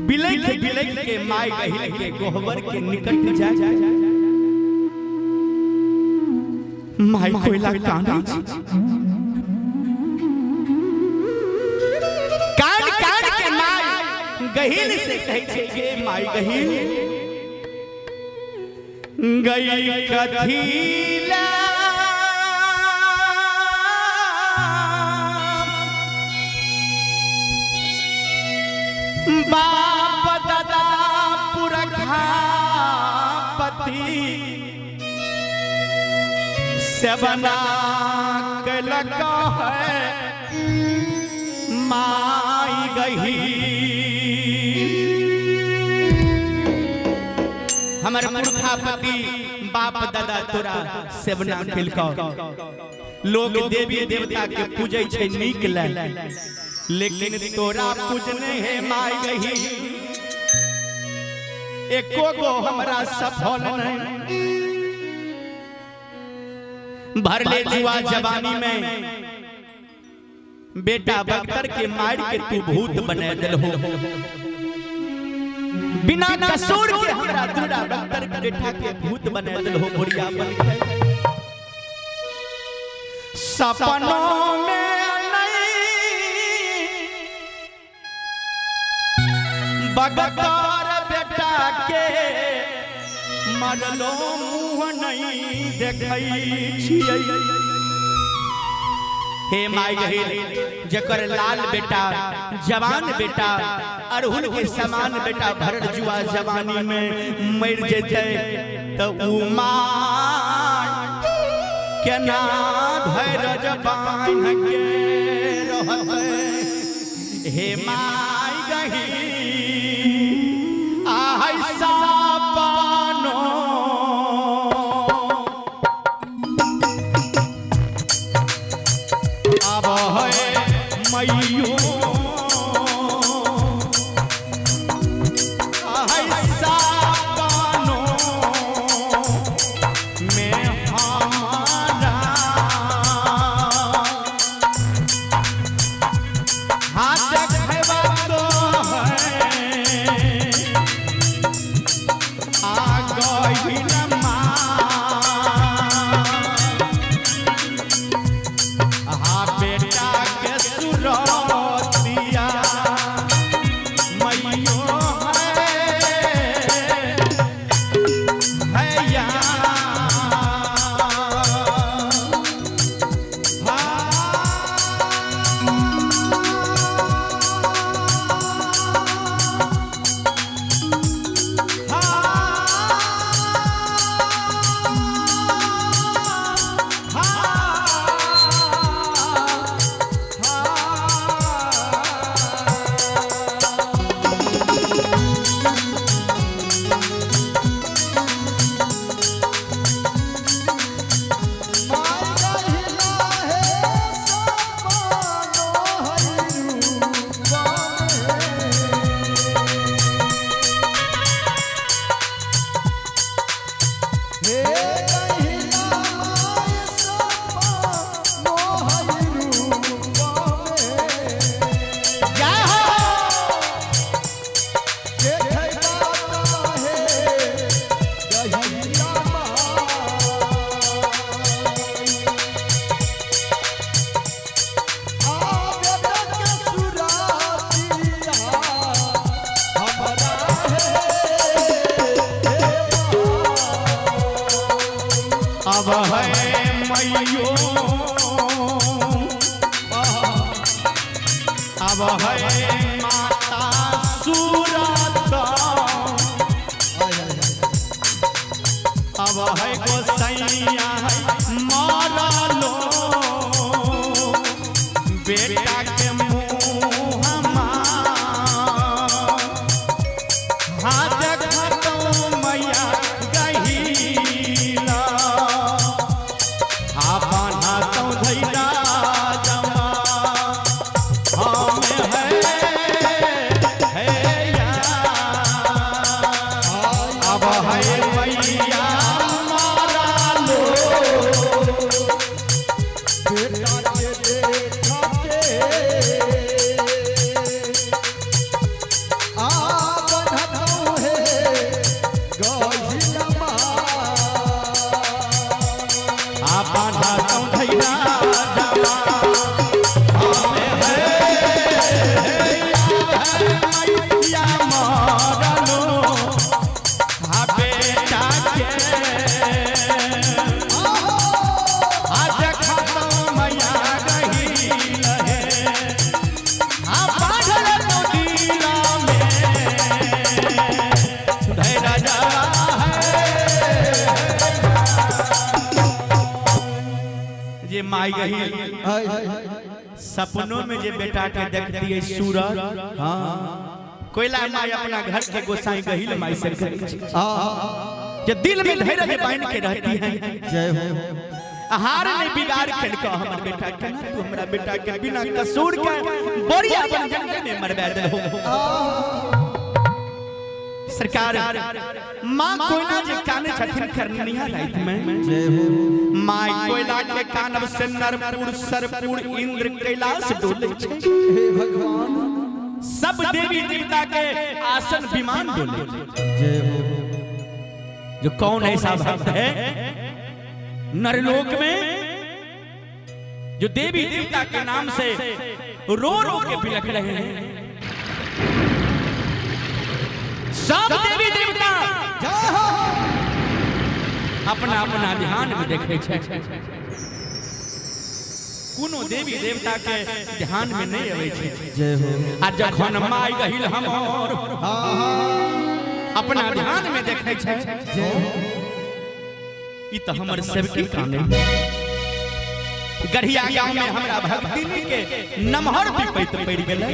बिलख के माय गहिल के गोहबर के निकट जा माय कोयला कांड के माय गहिल से कहै छै गे माय गहिल गई कथीला बाप दादा पुरखा पति से बना के लगा है माई गही हमारे पुरखा पति बाप दादा तोरा से बना खिलका लोग देवी देवता के पूजे छै नीक ले लेकिन तोरा पूजने है माय गही एको गो हमरा सफल नहीं भरले जुआ जवानी में बेटा बख्तर के मार के तू भूत बना दिल हो बिना कसूर के हमरा दूरा बख्तर के बेटा के भूत बना दिल हो बुढ़िया बन के सपनों में बगतार बेटा के मरलो मुँह नहीं देखै छियै हे माय गहिल जकर लाल बेटा जवान बेटा अरहुल के समान बेटा भरल जुआ जवानी में मर जेतै त उ मां केना धैर्य बांध के रहै हे माय गहिल हाथ माई गही सपनों में जे बेटा के देखती है सूरज हाँ कोयला माई अपना घर के गोसाई गहिल माई से जो दिल में धैर्य बांध के रहती है जय हो हार ने बिगाड़ के कह हमर बेटा के तू हमरा बेटा के बिना कसूर के बढ़िया बन जंगल में मरवा दे हो सरकार मां कोयला जे काने छथिन करनिया रात में जय हो माई कोयला के कानब से नरपुर सरपुर इंद्र कैलाश डोले छे हे भगवान सब देवी देवता के आसन विमान डोले जय हो जो कौन ऐसा भक्त है नरलोक में जो देवी देवता के नाम से रो रो के बिलख रहे हैं सब देवी देवता अपना अपना ध्यान में देखे छे कोनो देवी देवता के ध्यान में नहीं आवे छे जय हो आ जखन माई गहिल हमर अपना ध्यान में देखे छे जय हो ई त हमर सबके काने गढ़िया गांव में हमरा भक्ति के नमहर विपैत पड़ गेलै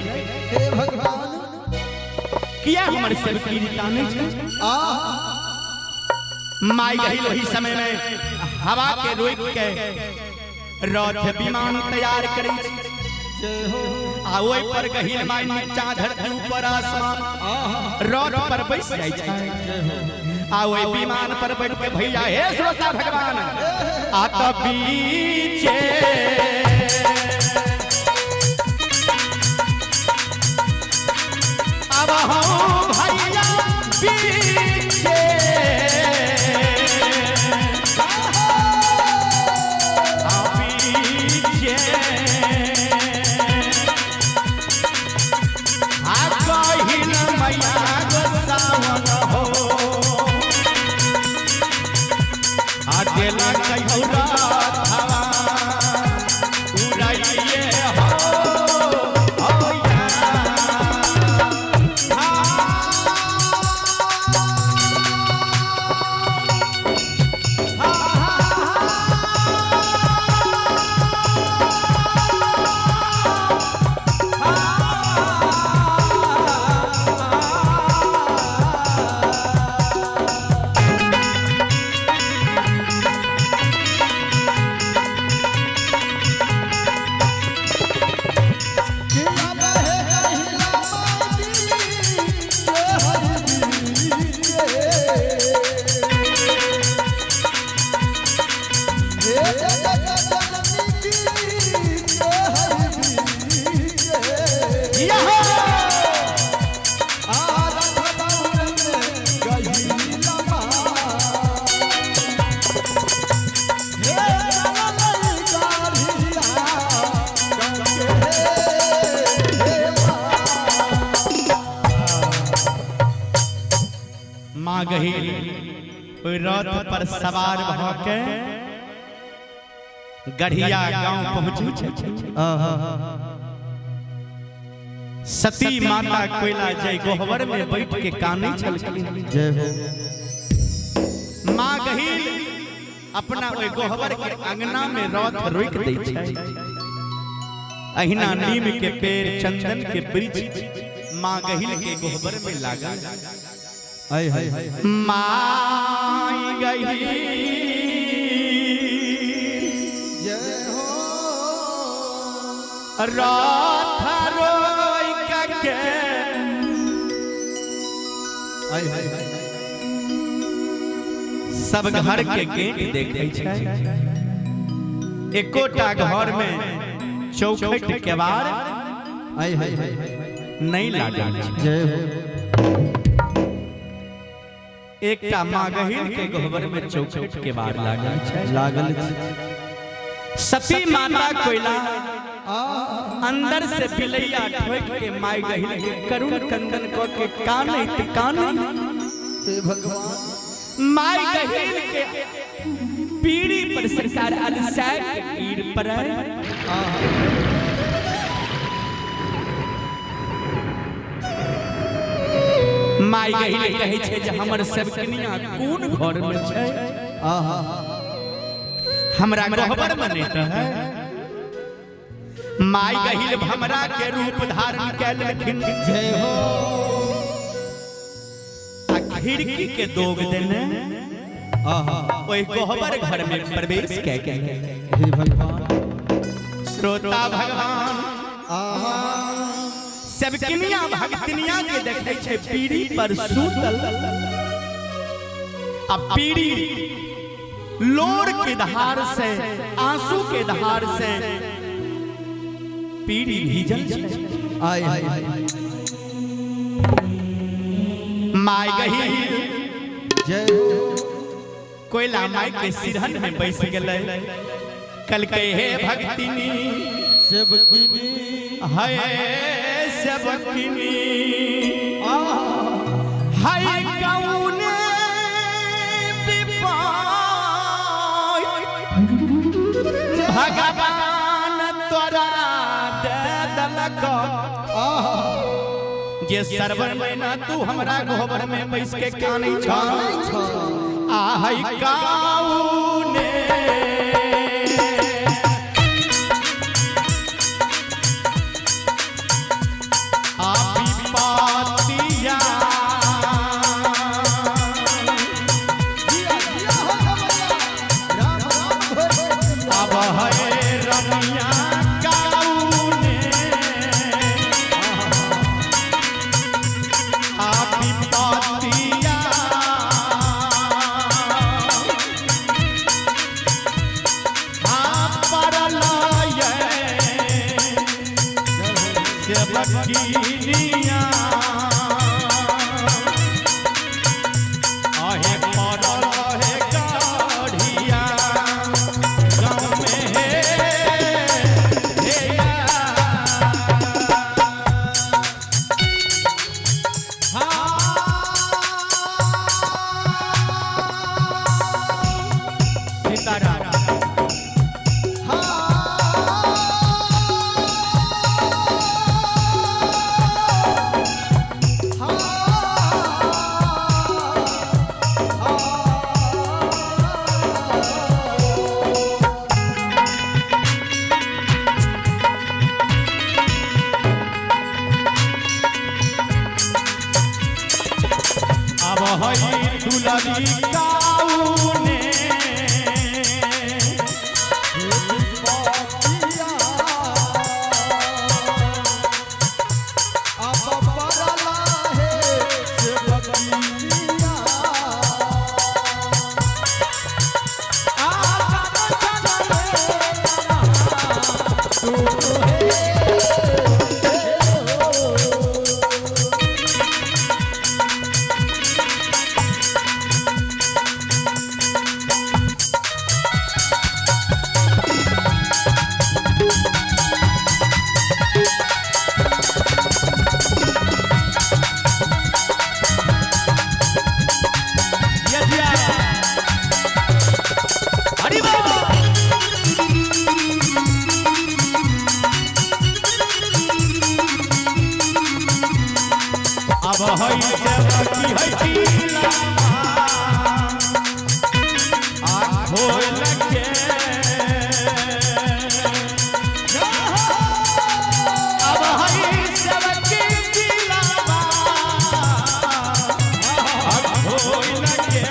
हे भगवान किया हमर सबके काने छे माई गहिल वही समय में हवा के रोक के रथ विमान तैयार करे जय हो आ ओय पर गहिल माई नीचा धरती ऊपर आसमान रथ पर बैस जाय छै जय हो आ ओय विमान पर बैठ के भैया हे श्रोता भगवान आ त बीचे अब हम भैया बीचे रथ पर सवार भके गढ़िया गांव पहुंचे सती माता कोयला जय गोहवर में बैठ के काने छलखिन जय हो मां गहिल अपना ओय गोहवर के अंगना में रथ रोक दै छै अहिना नीम के पेड़ चंदन के वृक्ष मां गहिल के गोहवर में लागा हाय हाय माई गही जय हो रथ रोई के हाय हाय सब घर के गेट देखे छै एकोटा घर में चौखट केवाड़ हाय हाय नहीं लागल जय हो एकटा मां गहिल के गोहवर में चौखट के बार लागल सती माता कोयला अंदर से बिलैया ठोक के माई गहिल के करुण कंदन क के काने हे भगवान माई गहिल के पीढ़ी पर सरकार अलसाय के पीड़ पर माई गहिल कहे छे जे हमर सब कनिया कोन घर में छै हमरा गहबर मनेत है माई गहिल भमरा के रूप धारण कैलखिन जय हो खिड़की के दोग देने ओए गहबर घर में प्रवेश कै के हे भगवान श्रोता भगवान सब किनिया भक्तनिया के देखे छे पीढ़ी पर सूतल अब पीढ़ी लोर के धार से आंसू के धार से पीढ़ी भीजल आय माय गही जय कोयला माय के सिरहन में बैस गेलै कल के हे भक्तिनी सेवकिनी हाय सेवकिनी हाय कौने भगवान तोरा दे दलक जे सरवर महीना तू हमरा गोबर में बैस के कानै छ आहै काउने आपी पातिया अब है रमिया काउने आपी पातिया सेवकिनिया आहे पड़ल है गाढ़िया गाँव में सीताराम दुलारी काउने अब बरला है सेवकिनिया अब है सेवकी है चीला खोल के अब है सेवकी चीला खोल के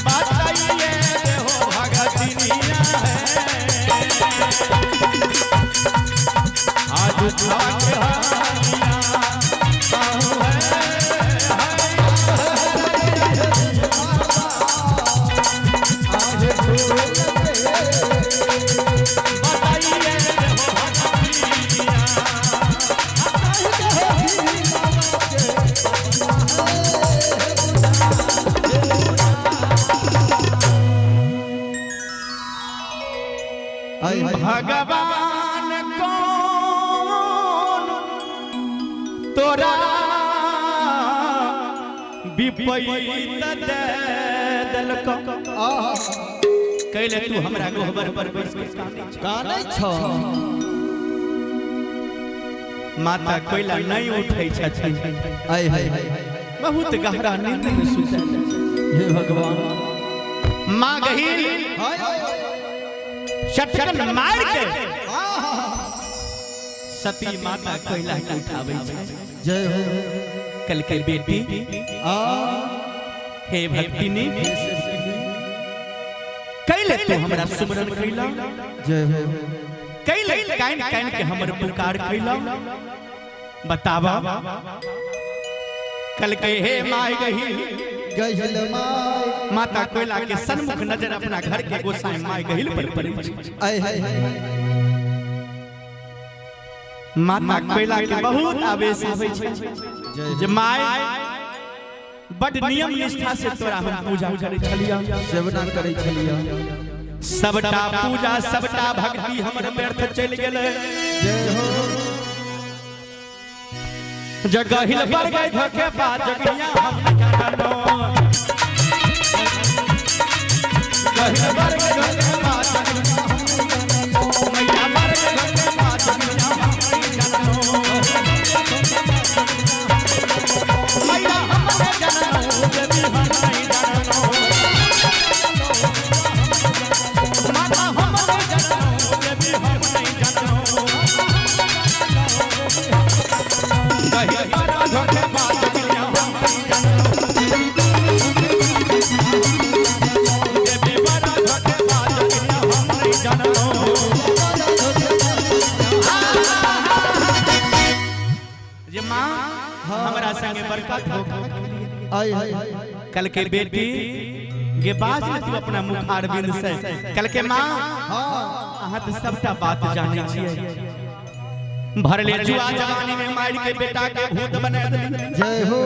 बताइए हो भगतिनिया है भगवान कौन तोरा विपरीत दे दलक कैले तू हमरा गोबर पर बैस के कानै छ माता कोइला नहीं उठै छथिन आय हाय बहुत गहरा नींद में सुतल हे भगवान माँ गहील चटकन मार के सती माता कोयला के उठावे छै। जय हो। कल के बेटी हे भक्तिनी कैले तू हमरा सुमरन कैला। जय हो। कैले काइन काइन के हमर पुकार कैला बतावा। कल के हे माय गहील गहिल माय माता कोयला के सन्मुख नजर अपना घर के गोसाई माय गहील पर पड़ी छै। आय हाय माता कोयला के बहुत आवेश आवे छै जे माय बड़ नियम निष्ठा से तोरा हम पूजा करे छलिया सेवना करे छलिया। सबटा पूजा सबटा भक्ति हमर व्यर्थ चल गेलै। जय हो। जगहिल पर गए धोखे बाज जगिया हम जानो जगहिल पर गए धोखे बाज मैया पर गए धोखे बाज जगिया हम जानो मैया हम जानो जदी हम नहीं जानो माता हम जानो जदी हम नहीं जानो जगहिल पर धोखे बाज जगिया हम जानो जे माँ हमरा संगे बरकत हो। आय हाय कल के बेटी के बाज तू अपना मुखार बिंद से कल के माँ अहाँ तो सबटा बात जाने छियै। भरले जुआ जवानी में मार के बेटा के भूत बना देली। जय हो।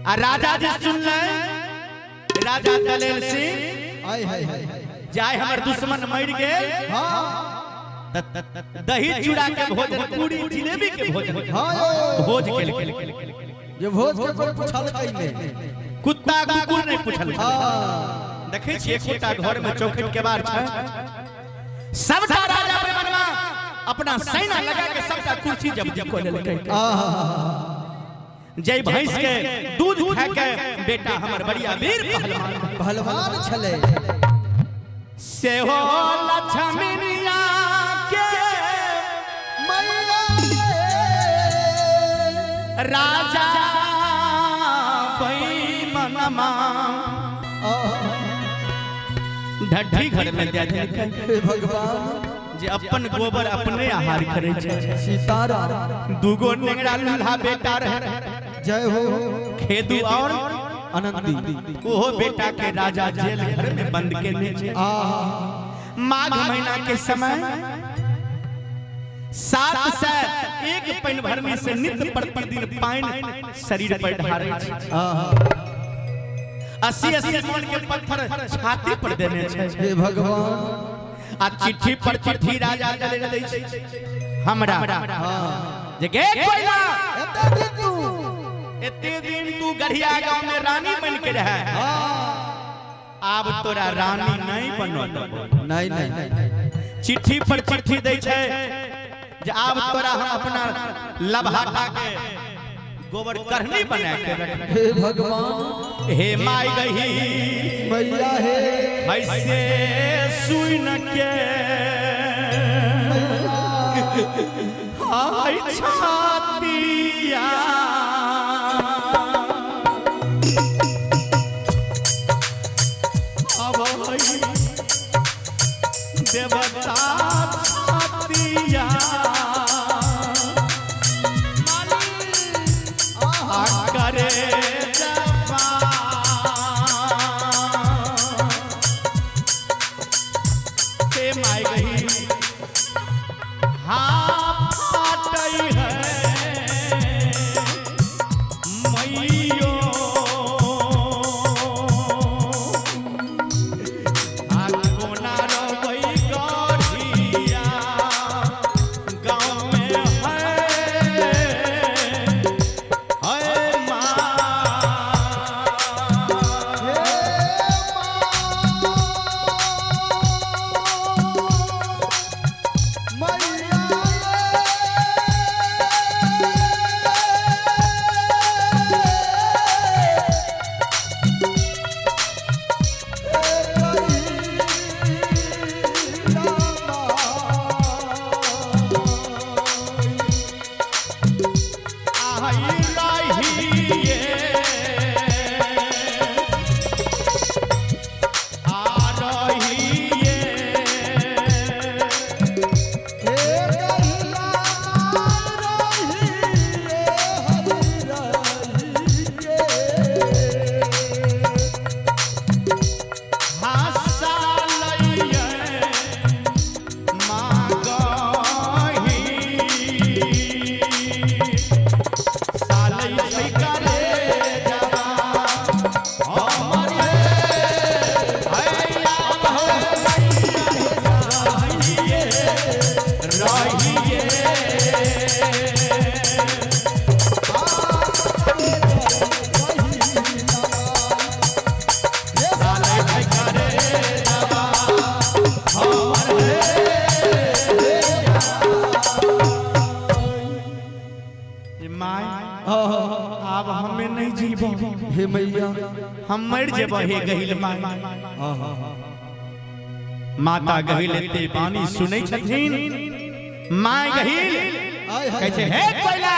आ राजा जी सुन ले राजा दलेल सिंह आय हाय जाय हमर दुश्मन मर गेल दही चूड़ा के भोजन पूरी जिलेबी के भोजन भोज के ये भोज के कोई पूछल कइले कुत्ता कुकुर नहीं पूछल। देखे छिए कोटा घर में चौखट के बार छै सबटा राजा बनवा अपना सेना लगा के सबटा कुर्सी जब्ती को लेलकै। जय भैंस के दूध खा के बेटा हमर बढ़िया वीर पहलवान छले से हो लक्ष्मीनिया के मैया राजा बैमनमा ढड्ढी घर में दे देलकै। हे भगवान जे अपन गोबर अपने आहार करे छै। सीतारा दूगो नेंगरा लूल्हा बेटा रहे। जय हो। खेदू और आनंदी ओहो बेटा के राजा जेल घर में बंद केने छै। माघ महीना के समय 7 से 1 पैन भरनी से नित्य प्रतिदिन पानी शरीर पर ढारे छै। 80 मन के पत्थर छाती पर देने छै। हे भगवान आ चिट्ठी पर चिट्ठी राजा दे दै छै हमरा जे गे कोइला एते दिन तू गढ़िया गांव में रानी बन के रहे आब तोरा रानी नहीं बनल। नहीं नहीं चिट्ठी पर चिट्ठी दै छै जे आब तोरा हम अपना लभाटा के गोबर करनी बना के रख। हे भगवान हे माय गही मैया हे ऐसे सुन के हाय छातिया अब देवता छातिया करे माय गही हाँ फाटई है अब हमें नहीं जीबो हे मैया हम मर जेबो हे गहिल माई माता गहिल ते पानी सुनै छथिन माय गहिल कहै छै हे कोइला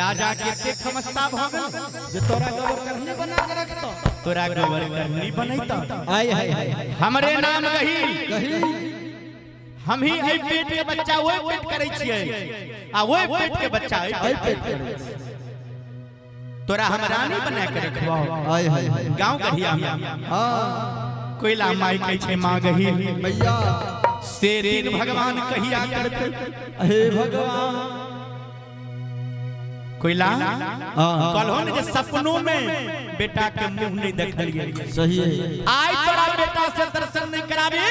राजा के ते खमस्ता भ गेल जे तोरा गोबर करनी बना के रखतो तोरा गोबर करनी बनैता आय हाय हाय हमरे नाम गहिल हम ही ए पेट के बच्चा ओए पेट करै छियै आ ओए पेट के बच्चा ए पेट करै तोरा हम रानी बना के रखबाओ आय हाय हाय गांव कहिया हां कोइला माई कहै छै मां गहिल मैया से दिन भगवान कहिया करते हे भगवान कोइला कल हो ने जे सपनों में बेटा के मुंह नहीं देखलिए सही है आज तोरा बेटा से दर्शन नहीं कराबी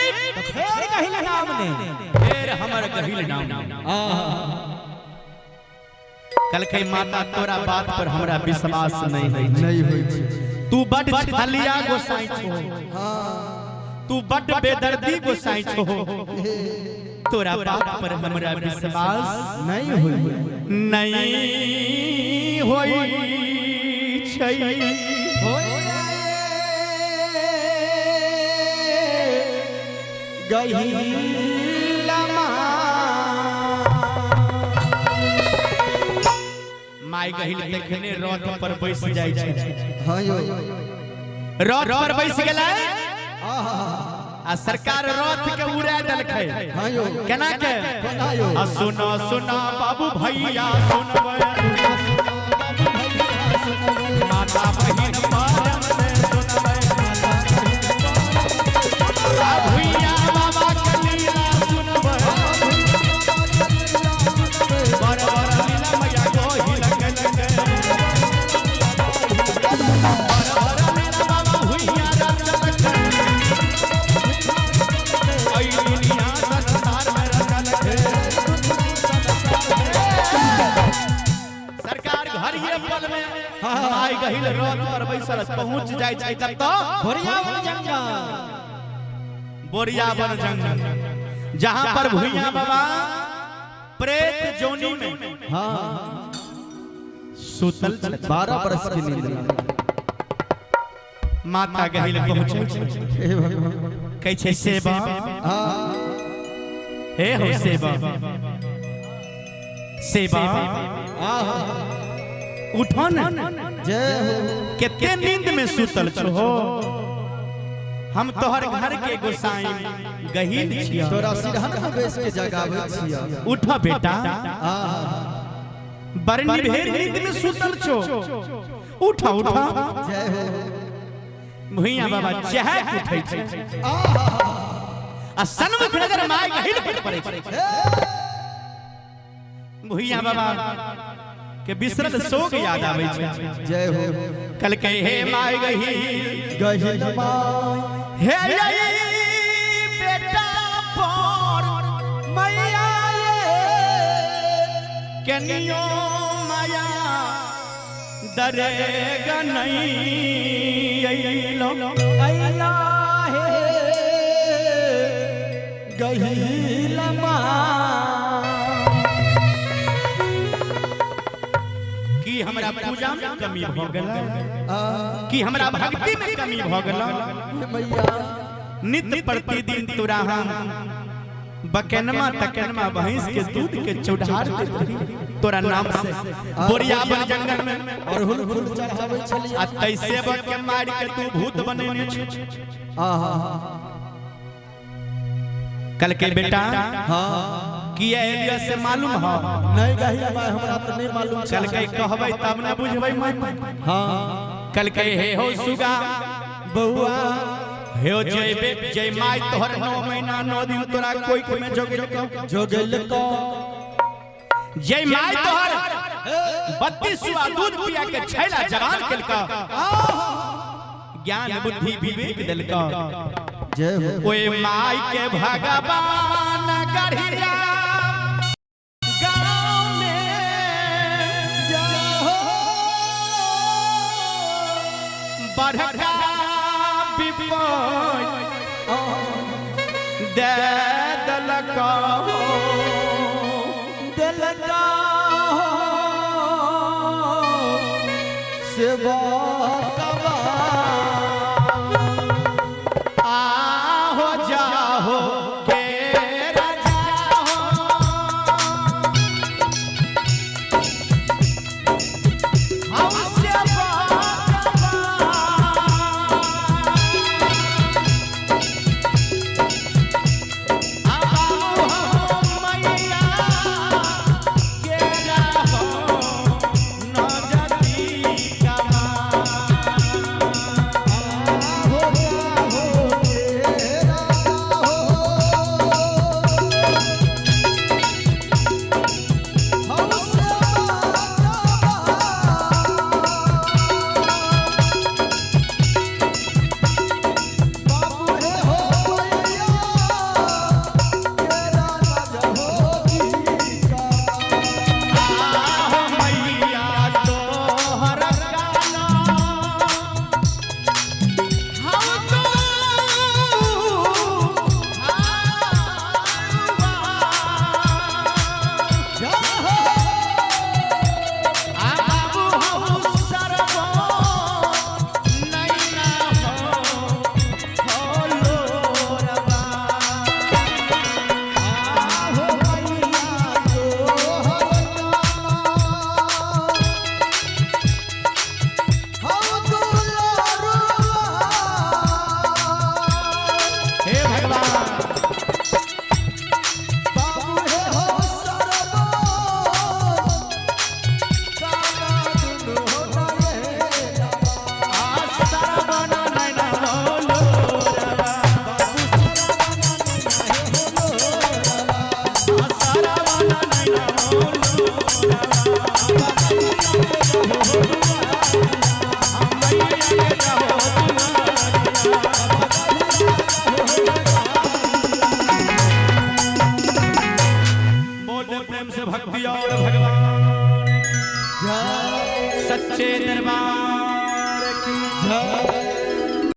फेर गहिल नाम ने फिर हमर गहिल नाम कल के माता तोरा बात पर हमरा विश्वास नहीं है नहीं होई छै तू बड़ छलिया गोसाई छो हां तू बड़ बेदर्दी गोसाई छो तोरा बात पर हमरा विश्वास नहीं होई नहीं होई छै माई गहिल देखने रथ पर बैस जाय छै हां यो रथ पर बैस गेलै आ सरकार रथ के उड़ा देलकै हां यो केना के कोना यो आ सुनो सुनो बाबू भैया सुनबै माता बहिन परम से सुनबै आ भैया बाबा के लीला सुनबै बड़ बड़ लीला मैया गोहिल के लगे बड़ बड़ लीला बाबा भैया रच लगे आई दुनिया संसार में रचल के सरकार घर ये पल में माई गहिल रथ पर बैसल पहुंच जाय छै तब तो बोरियावन जंगल जहां पर भुइया बाबा प्रेत जोनी में हां सुतल 12 बरस की नींद में माता गहिल पहुंचे हे भगवान कहै छै सेवा हां हे हो सेवा सेवा उठो न जय हो केते नींद में सुतल छो हम तोहर घर के गोसाई गहिल छिया तोरा सिरहन में बैस के जगाबै छिया उठो बेटा बरनी भेर नींद में सुतल छो उठो उठो जय हो भुइया बाबा चहक उठै छै आ सन्मुख नजर माय गहिल पर पड़ै छै भुइया बाबा के बिसरल शोक याद आबै छै जय हो कल के हे माय गहिल माय हे बेटा पर मैया कनियो माया डरेगा नहीं अइलो अइला हे गहिल कि हमरा पूजा में कमी भ गेलै कि हमरा भक्ति में कमी भ गेलै मैया नित्य प्रतिदिन तोरा हम बकेनमा तकेनमा भैंस के दूध के चौधार देत रही तोरा नाम से बोरिया बन जंगल में और हुल फूल चढ़ावे छली आ तैसे बक के मार के तू भूत बनेने छ आहा कल के बेटा हां किया एलिया से मालूम हो नहीं गही बा हमरा त नहीं मालूम कल के कहबै तब ना बुझबै मन हां कल के हे हो सुगा बउआ हे हो जय माई तोहर 9 महीना 9 दिन तोरा कोई के में जोगल को जय माई तोहर 32वां दूध पिया के छैला जवान केलका ज्ञान बुद्धि विवेक देलका जय हो ओए माई के भगवान गढ़िया गाँव में जाहो बड़का विपद दे दलका दिलका सेवा कबा आहो जाहो के राजा हो हमसे भक्ति और भगवान जय सच्चे दरबार की जय